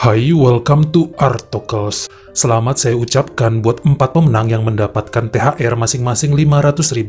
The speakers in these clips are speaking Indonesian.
Hai, welcome to Artocles. Selamat saya ucapkan buat 4 pemenang yang mendapatkan THR masing-masing Rp500.000.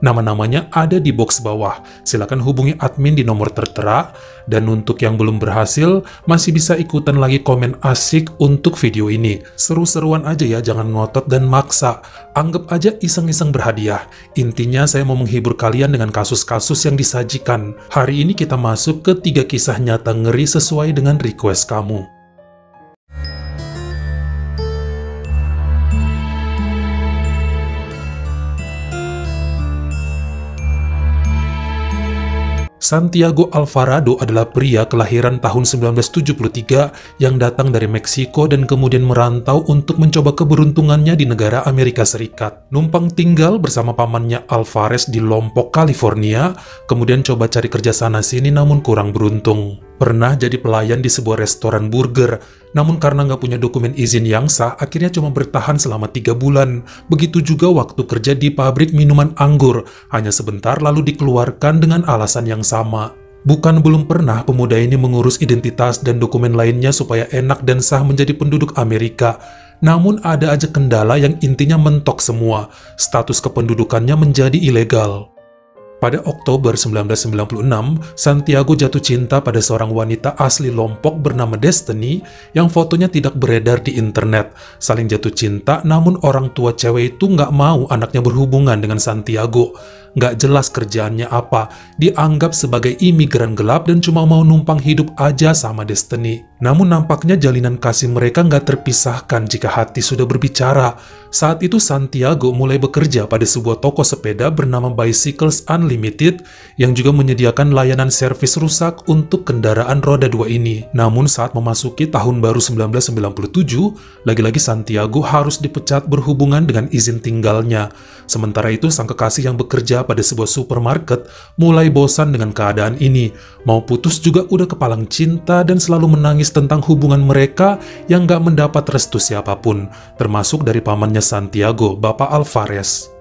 Nama-namanya ada di box bawah. Silakan hubungi admin di nomor tertera. Dan untuk yang belum berhasil, masih bisa ikutan lagi komen asik untuk video ini. Seru-seruan aja ya, jangan ngotot dan maksa. Anggap aja iseng-iseng berhadiah. Intinya saya mau menghibur kalian dengan kasus-kasus yang disajikan. Hari ini kita masuk ke 3 kisah nyata ngeri sesuai dengan request kamu. Santiago Alvarado adalah pria kelahiran tahun 1973 yang datang dari Meksiko dan kemudian merantau untuk mencoba keberuntungannya di negara Amerika Serikat. Numpang tinggal bersama pamannya Alvarez di Lompoc, California, kemudian coba cari kerja sana-sini namun kurang beruntung. Pernah jadi pelayan di sebuah restoran burger, namun karena nggak punya dokumen izin yang sah, akhirnya cuma bertahan selama 3 bulan. Begitu juga waktu kerja di pabrik minuman anggur, hanya sebentar lalu dikeluarkan dengan alasan yang sama. Bukan belum pernah pemuda ini mengurus identitas dan dokumen lainnya supaya enak dan sah menjadi penduduk Amerika. Namun ada aja kendala yang intinya mentok semua, status kependudukannya menjadi ilegal. Pada Oktober 1996, Santiago jatuh cinta pada seorang wanita asli Lompoc bernama Destiny yang fotonya tidak beredar di internet. Saling jatuh cinta, namun orang tua cewek itu nggak mau anaknya berhubungan dengan Santiago. Nggak jelas kerjaannya apa, dianggap sebagai imigran gelap dan cuma mau numpang hidup aja sama Destiny. Namun nampaknya jalinan kasih mereka nggak terpisahkan jika hati sudah berbicara. Saat itu Santiago mulai bekerja pada sebuah toko sepeda bernama Bicycles Unlimited yang juga menyediakan layanan servis rusak untuk kendaraan roda 2 ini. Namun saat memasuki tahun baru 1997, lagi-lagi Santiago harus dipecat berhubungan dengan izin tinggalnya. Sementara itu sang kekasih yang bekerja pada sebuah supermarket mulai bosan dengan keadaan ini. Mau putus juga udah kepalang cinta dan selalu menangis tentang hubungan mereka yang gak mendapat restu siapapun, termasuk dari pamannya Santiago, Bapak Alvarez.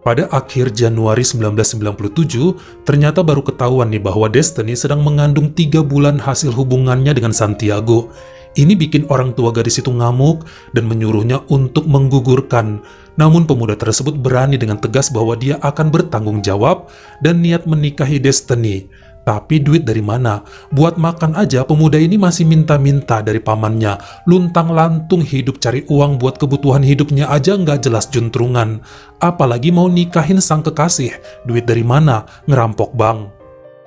Pada akhir Januari 1997, ternyata baru ketahuan nih bahwa Destiny sedang mengandung 3 bulan hasil hubungannya dengan Santiago. Ini bikin orang tua gadis itu ngamuk dan menyuruhnya untuk menggugurkan. Namun pemuda tersebut berani dengan tegas bahwa dia akan bertanggung jawab dan niat menikahi Destiny. Tapi duit dari mana? Buat makan aja pemuda ini masih minta-minta dari pamannya. Luntang-lantung hidup cari uang buat kebutuhan hidupnya aja nggak jelas juntrungan. Apalagi mau nikahin sang kekasih. Duit dari mana? Ngerampok bank.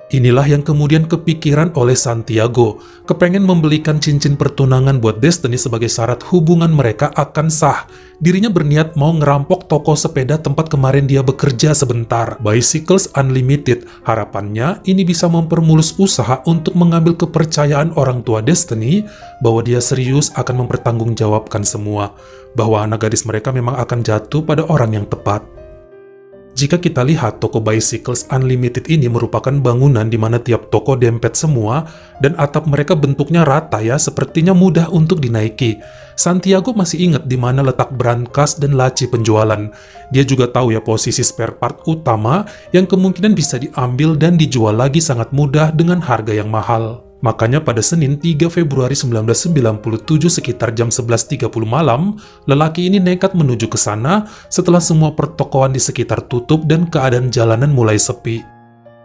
Inilah yang kemudian kepikiran oleh Santiago, kepengen membelikan cincin pertunangan buat Destiny sebagai syarat hubungan mereka akan sah. Dirinya berniat mau ngerampok toko sepeda tempat kemarin dia bekerja sebentar, Bicycles Unlimited. Harapannya ini bisa mempermulus usaha untuk mengambil kepercayaan orang tua Destiny bahwa dia serius akan mempertanggungjawabkan semua, bahwa anak gadis mereka memang akan jatuh pada orang yang tepat. Jika kita lihat toko Bicycles Unlimited ini merupakan bangunan di mana tiap toko dempet semua dan atap mereka bentuknya rata ya, sepertinya mudah untuk dinaiki. Santiago masih ingat di mana letak brankas dan laci penjualan. Dia juga tahu ya posisi spare part utama yang kemungkinan bisa diambil dan dijual lagi sangat mudah dengan harga yang mahal. Makanya pada Senin 3 Februari 1997 sekitar jam 11.30 malam, lelaki ini nekat menuju ke sana setelah semua pertokoan di sekitar tutup dan keadaan jalanan mulai sepi.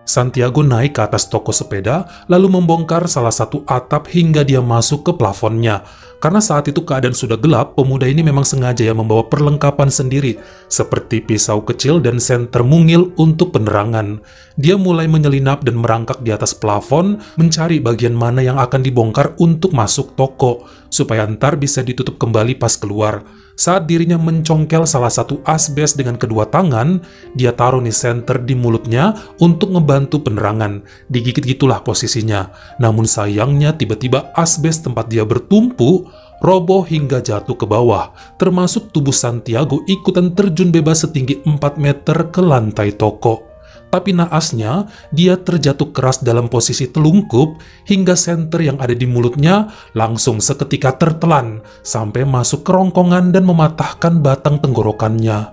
Santiago naik ke atas toko sepeda, lalu membongkar salah satu atap hingga dia masuk ke plafonnya. Karena saat itu keadaan sudah gelap, pemuda ini memang sengaja ya membawa perlengkapan sendiri, seperti pisau kecil dan senter mungil untuk penerangan. Dia mulai menyelinap dan merangkak di atas plafon, mencari bagian mana yang akan dibongkar untuk masuk toko, supaya ntar bisa ditutup kembali pas keluar. Saat dirinya mencongkel salah satu asbes dengan kedua tangan, dia taruh nih senter di mulutnya untuk ngebantu penerangan. Digigit gitulah posisinya. Namun sayangnya tiba-tiba asbes tempat dia bertumpu roboh hingga jatuh ke bawah, termasuk tubuh Santiago ikutan terjun bebas setinggi 4 meter ke lantai toko. Tapi naasnya, dia terjatuh keras dalam posisi telungkup hingga senter yang ada di mulutnya langsung seketika tertelan sampai masuk kerongkongan dan mematahkan batang tenggorokannya.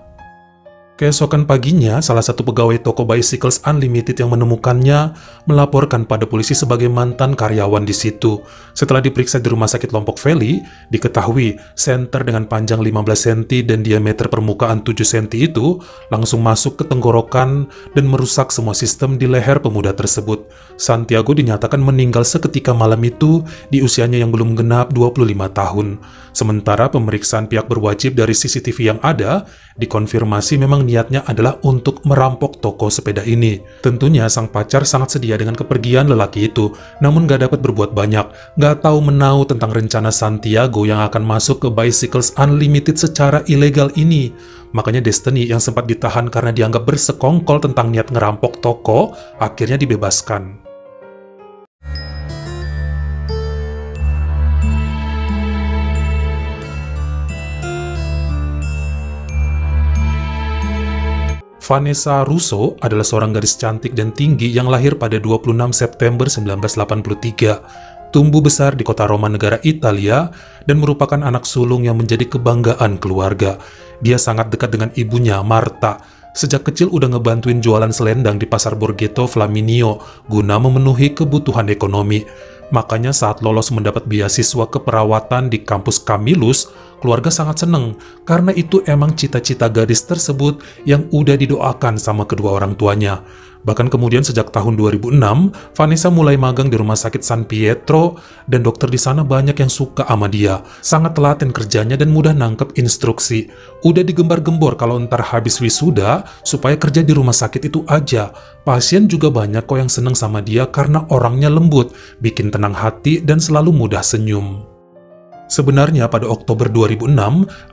Keesokan paginya, salah satu pegawai toko Bicycles Unlimited yang menemukannya melaporkan pada polisi sebagai mantan karyawan di situ. Setelah diperiksa di Rumah Sakit Lombok Valley, diketahui senter dengan panjang 15 cm dan diameter permukaan 7 cm itu langsung masuk ke tenggorokan dan merusak semua sistem di leher pemuda tersebut. Santiago dinyatakan meninggal seketika malam itu di usianya yang belum genap 25 tahun. Sementara pemeriksaan pihak berwajib dari CCTV yang ada dikonfirmasi memang niatnya adalah untuk merampok toko sepeda ini. Tentunya sang pacar sangat sedia dengan kepergian lelaki itu, namun gak dapat berbuat banyak, gak tahu menau tentang rencana Santiago yang akan masuk ke Bicycles Unlimited secara ilegal ini. Makanya Destiny yang sempat ditahan karena dianggap bersekongkol tentang niat ngerampok toko, akhirnya dibebaskan. Vanessa Russo adalah seorang gadis cantik dan tinggi yang lahir pada 26 September 1983. Tumbuh besar di kota Roma, negara Italia, dan merupakan anak sulung yang menjadi kebanggaan keluarga. Dia sangat dekat dengan ibunya, Marta. Sejak kecil udah ngebantuin jualan selendang di pasar Borghetto Flaminio guna memenuhi kebutuhan ekonomi. Makanya saat lolos mendapat beasiswa keperawatan di kampus Camillus, keluarga sangat seneng karena itu emang cita-cita gadis tersebut yang udah didoakan sama kedua orang tuanya. Bahkan kemudian sejak tahun 2006, Vanessa mulai magang di Rumah Sakit San Pietro dan dokter di sana banyak yang suka sama dia. Sangat telaten kerjanya dan mudah nangkep instruksi. Udah digembar-gembor kalau ntar habis wisuda supaya kerja di rumah sakit itu aja. Pasien juga banyak kok yang seneng sama dia karena orangnya lembut, bikin tenang hati dan selalu mudah senyum. Sebenarnya pada Oktober 2006,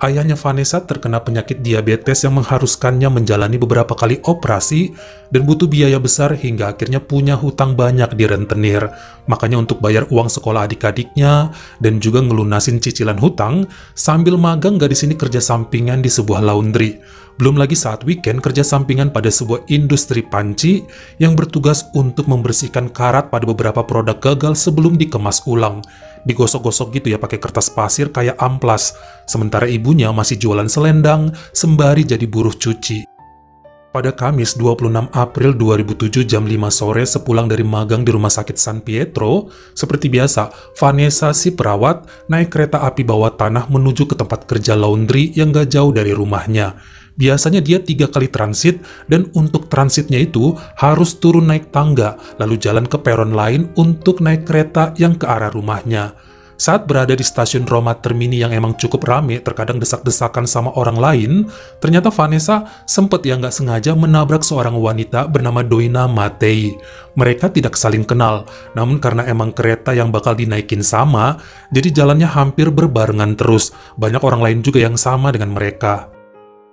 ayahnya Vanessa terkena penyakit diabetes yang mengharuskannya menjalani beberapa kali operasi dan butuh biaya besar hingga akhirnya punya hutang banyak di rentenir. Makanya untuk bayar uang sekolah adik-adiknya dan juga ngelunasin cicilan hutang, sambil magang gadis ini kerja sampingan di sebuah laundry. Belum lagi saat weekend kerja sampingan pada sebuah industri panci yang bertugas untuk membersihkan karat pada beberapa produk gagal sebelum dikemas ulang. Digosok-gosok gitu ya pakai kertas pasir kayak amplas. Sementara ibunya masih jualan selendang sembari jadi buruh cuci. Pada Kamis 26 April 2007 jam 5 sore sepulang dari magang di Rumah Sakit San Pietro, seperti biasa, Vanessa si perawat naik kereta api bawah tanah menuju ke tempat kerja laundry yang gak jauh dari rumahnya. Biasanya dia 3 kali transit dan untuk transitnya itu harus turun naik tangga lalu jalan ke peron lain untuk naik kereta yang ke arah rumahnya. Saat berada di stasiun Roma Termini yang emang cukup rame, terkadang desak-desakan sama orang lain, ternyata Vanessa sempet yang gak sengaja menabrak seorang wanita bernama Doina Mattei. Mereka tidak saling kenal, namun karena emang kereta yang bakal dinaikin sama, jadi jalannya hampir berbarengan terus. Banyak orang lain juga yang sama dengan mereka.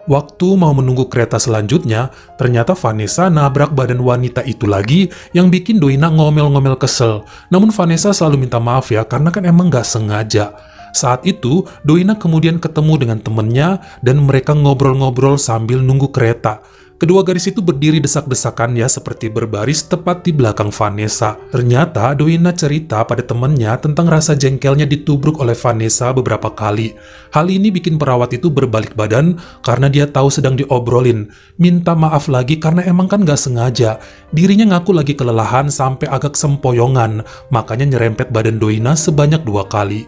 Waktu mau menunggu kereta selanjutnya, ternyata Vanessa nabrak badan wanita itu lagi yang bikin Doina ngomel-ngomel kesel. Namun Vanessa selalu minta maaf ya, karena kan emang gak sengaja. Saat itu, Doina kemudian ketemu dengan temennya dan mereka ngobrol-ngobrol sambil nunggu kereta. Kedua gadis itu berdiri desak-desakan ya seperti berbaris tepat di belakang Vanessa. Ternyata Doina cerita pada temannya tentang rasa jengkelnya ditubruk oleh Vanessa beberapa kali. Hal ini bikin perawat itu berbalik badan karena dia tahu sedang diobrolin. Minta maaf lagi karena emang kan gak sengaja. Dirinya ngaku lagi kelelahan sampai agak sempoyongan, makanya nyerempet badan Doina sebanyak 2 kali.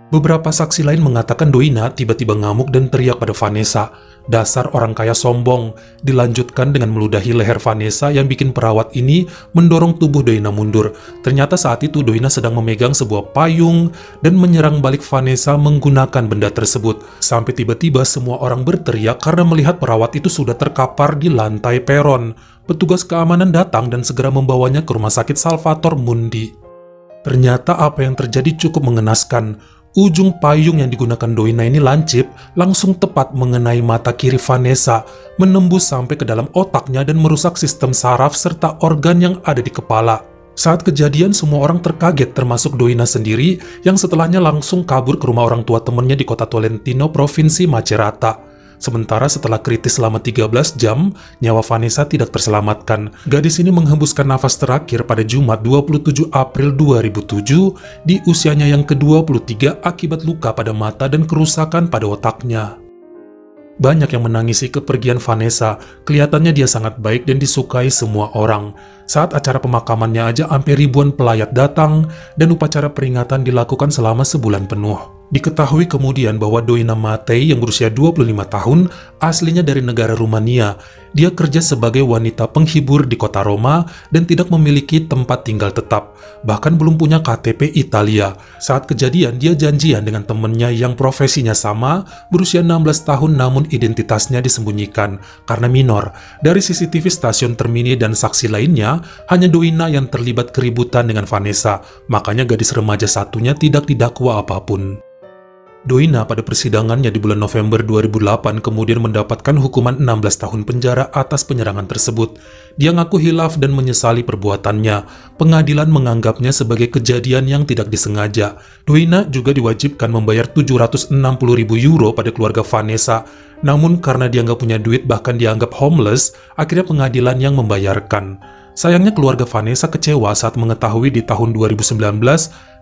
Beberapa saksi lain mengatakan Doina tiba-tiba ngamuk dan teriak pada Vanessa. Dasar orang kaya sombong, dilanjutkan dengan meludahi leher Vanessa yang bikin perawat ini mendorong tubuh Doina mundur. Ternyata saat itu Doina sedang memegang sebuah payung dan menyerang balik Vanessa menggunakan benda tersebut. Sampai tiba-tiba semua orang berteriak karena melihat perawat itu sudah terkapar di lantai peron. Petugas keamanan datang dan segera membawanya ke Rumah Sakit Salvator Mundi. Ternyata apa yang terjadi cukup mengenaskan. Ujung payung yang digunakan Doina ini lancip langsung tepat mengenai mata kiri Vanessa, menembus sampai ke dalam otaknya dan merusak sistem saraf serta organ yang ada di kepala. Saat kejadian semua orang terkaget termasuk Doina sendiri yang setelahnya langsung kabur ke rumah orang tua temannya di kota Tolentino, Provinsi Macerata. Sementara setelah kritis selama 13 jam, nyawa Vanessa tidak terselamatkan. Gadis ini menghembuskan nafas terakhir pada Jumat 27 April 2007 di usianya yang ke-23 akibat luka pada mata dan kerusakan pada otaknya. Banyak yang menangisi kepergian Vanessa, kelihatannya dia sangat baik dan disukai semua orang. Saat acara pemakamannya aja hampir ribuan pelayat datang, dan upacara peringatan dilakukan selama sebulan penuh. Diketahui kemudian bahwa Doina Matei yang berusia 25 tahun, aslinya dari negara Rumania. Dia kerja sebagai wanita penghibur di kota Roma dan tidak memiliki tempat tinggal tetap, bahkan belum punya KTP Italia. Saat kejadian, dia janjian dengan temannya yang profesinya sama, berusia 16 tahun namun identitasnya disembunyikan karena minor. Dari CCTV stasiun Termini dan saksi lainnya, hanya Doina yang terlibat keributan dengan Vanessa, makanya gadis remaja satunya tidak didakwa apapun. Doina pada persidangannya di bulan November 2008 kemudian mendapatkan hukuman 16 tahun penjara atas penyerangan tersebut. Dia ngaku hilaf dan menyesali perbuatannya. Pengadilan menganggapnya sebagai kejadian yang tidak disengaja. Doina juga diwajibkan membayar 760.000 euro pada keluarga Vanessa. Namun karena dia nggak punya duit bahkan dianggap homeless, akhirnya pengadilan yang membayarkan. Sayangnya keluarga Vanessa kecewa saat mengetahui di tahun 2019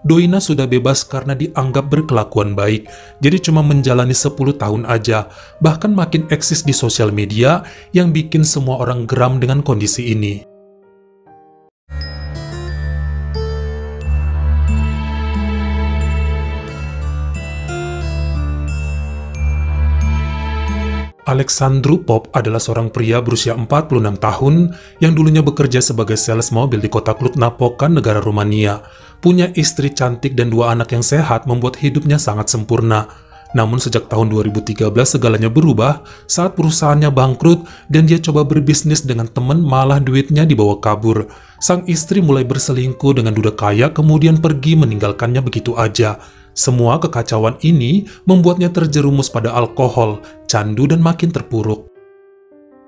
Doina sudah bebas karena dianggap berkelakuan baik, jadi cuma menjalani 10 tahun aja, bahkan makin eksis di sosial media yang bikin semua orang geram dengan kondisi ini. Alexandru Pop adalah seorang pria berusia 46 tahun yang dulunya bekerja sebagai sales mobil di kota Cluj-Napoca, negara Rumania. Punya istri cantik dan 2 anak yang sehat membuat hidupnya sangat sempurna. Namun sejak tahun 2013 segalanya berubah saat perusahaannya bangkrut dan dia coba berbisnis dengan teman, malah duitnya dibawa kabur. Sang istri mulai berselingkuh dengan duda kaya kemudian pergi meninggalkannya begitu aja. Semua kekacauan ini membuatnya terjerumus pada alkohol, candu, dan makin terpuruk.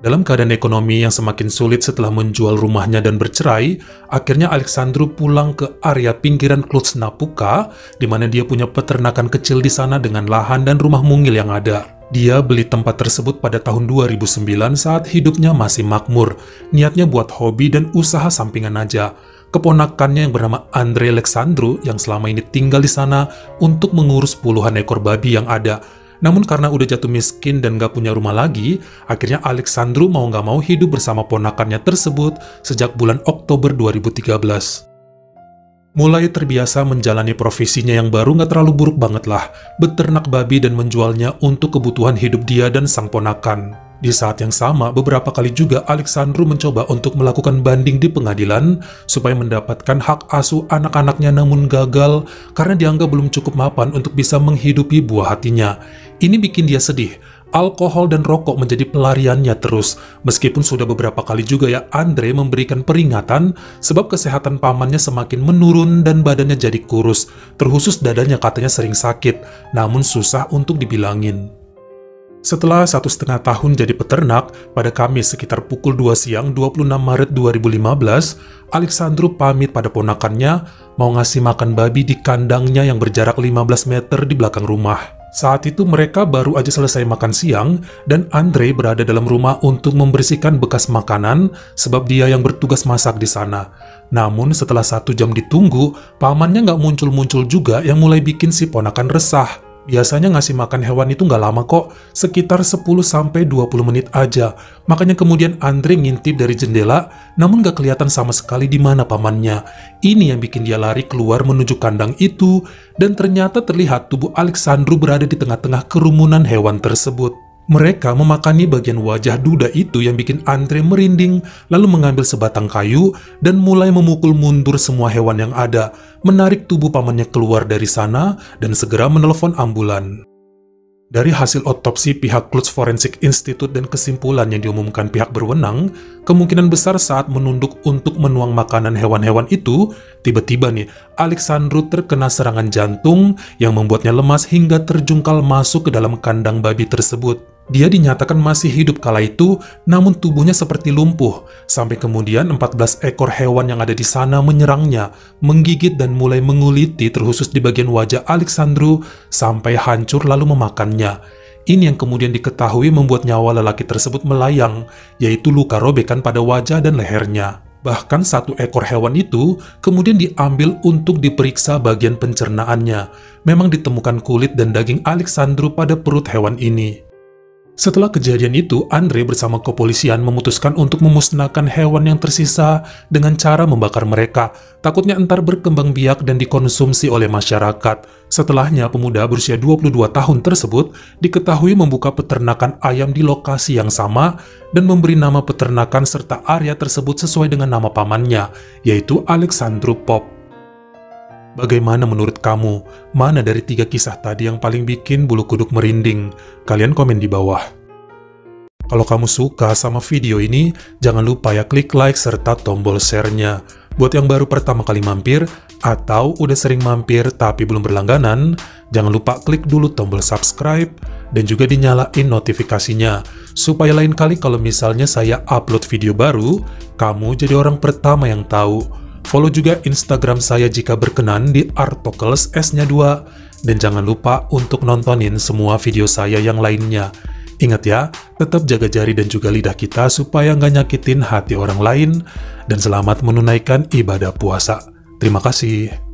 Dalam keadaan ekonomi yang semakin sulit setelah menjual rumahnya dan bercerai, akhirnya Alexandru pulang ke area pinggiran Cluj-Napoca, di mana dia punya peternakan kecil di sana dengan lahan dan rumah mungil yang ada. Dia beli tempat tersebut pada tahun 2009 saat hidupnya masih makmur, niatnya buat hobi dan usaha sampingan aja. Keponakannya yang bernama Andrei Alexandru yang selama ini tinggal di sana untuk mengurus puluhan ekor babi yang ada. Namun karena udah jatuh miskin dan gak punya rumah lagi, akhirnya Alexandru mau gak mau hidup bersama ponakannya tersebut sejak bulan Oktober 2013. Mulai terbiasa menjalani profesinya yang baru gak terlalu buruk banget lah, beternak babi dan menjualnya untuk kebutuhan hidup dia dan sang ponakan. Di saat yang sama, beberapa kali juga Alexandru mencoba untuk melakukan banding di pengadilan supaya mendapatkan hak asuh anak-anaknya namun gagal karena dianggap belum cukup mapan untuk bisa menghidupi buah hatinya. Ini bikin dia sedih. Alkohol dan rokok menjadi pelariannya terus, meskipun sudah beberapa kali juga ya Andre memberikan peringatan sebab kesehatan pamannya semakin menurun dan badannya jadi kurus, terkhusus dadanya katanya sering sakit, namun susah untuk dibilangin. Setelah 1,5 tahun jadi peternak, pada Kamis sekitar pukul 2 siang 26 Maret 2015, Alexandru pamit pada ponakannya mau ngasih makan babi di kandangnya yang berjarak 15 meter di belakang rumah. Saat itu mereka baru aja selesai makan siang dan Andre berada dalam rumah untuk membersihkan bekas makanan sebab dia yang bertugas masak di sana. Namun setelah 1 jam ditunggu, pamannya nggak muncul-muncul juga yang mulai bikin si ponakan resah. Biasanya ngasih makan hewan itu nggak lama kok, sekitar 10-20 menit aja. Makanya kemudian Andre ngintip dari jendela, namun nggak kelihatan sama sekali di mana pamannya. Ini yang bikin dia lari keluar menuju kandang itu, dan ternyata terlihat tubuh Alexandru berada di tengah-tengah kerumunan hewan tersebut. Mereka memakani bagian wajah duda itu yang bikin Andre merinding, lalu mengambil sebatang kayu dan mulai memukul mundur semua hewan yang ada, menarik tubuh pamannya keluar dari sana dan segera menelepon ambulan. Dari hasil otopsi pihak Cluj Forensic Institute dan kesimpulan yang diumumkan pihak berwenang, kemungkinan besar saat menunduk untuk menuang makanan hewan-hewan itu, tiba-tiba nih, Alexandru terkena serangan jantung yang membuatnya lemas hingga terjungkal masuk ke dalam kandang babi tersebut. Dia dinyatakan masih hidup kala itu, namun tubuhnya seperti lumpuh, sampai kemudian 14 ekor hewan yang ada di sana menyerangnya, menggigit dan mulai menguliti terkhusus di bagian wajah Alexandru sampai hancur lalu memakannya. Ini yang kemudian diketahui membuat nyawa lelaki tersebut melayang, yaitu luka robekan pada wajah dan lehernya. Bahkan 1 ekor hewan itu kemudian diambil untuk diperiksa bagian pencernaannya. Memang ditemukan kulit dan daging Alexandru pada perut hewan ini. Setelah kejadian itu, Andre bersama kepolisian memutuskan untuk memusnahkan hewan yang tersisa dengan cara membakar mereka. Takutnya entar berkembang biak dan dikonsumsi oleh masyarakat. Setelahnya, pemuda berusia 22 tahun tersebut diketahui membuka peternakan ayam di lokasi yang sama dan memberi nama peternakan serta area tersebut sesuai dengan nama pamannya, yaitu Alexandru Pop. Bagaimana menurut kamu? Mana dari 3 kisah tadi yang paling bikin bulu kuduk merinding? Kalian komen di bawah. Kalau kamu suka sama video ini, jangan lupa ya klik like serta tombol share-nya. Buat yang baru pertama kali mampir, atau udah sering mampir tapi belum berlangganan, jangan lupa klik dulu tombol subscribe, dan juga dinyalain notifikasinya, supaya lain kali kalau misalnya saya upload video baru, kamu jadi orang pertama yang tahu. Follow juga Instagram saya jika berkenan di Artokels S-nya 2. Dan jangan lupa untuk nontonin semua video saya yang lainnya. Ingat ya, tetap jaga jari dan juga lidah kita supaya nggak nyakitin hati orang lain. Dan selamat menunaikan ibadah puasa. Terima kasih.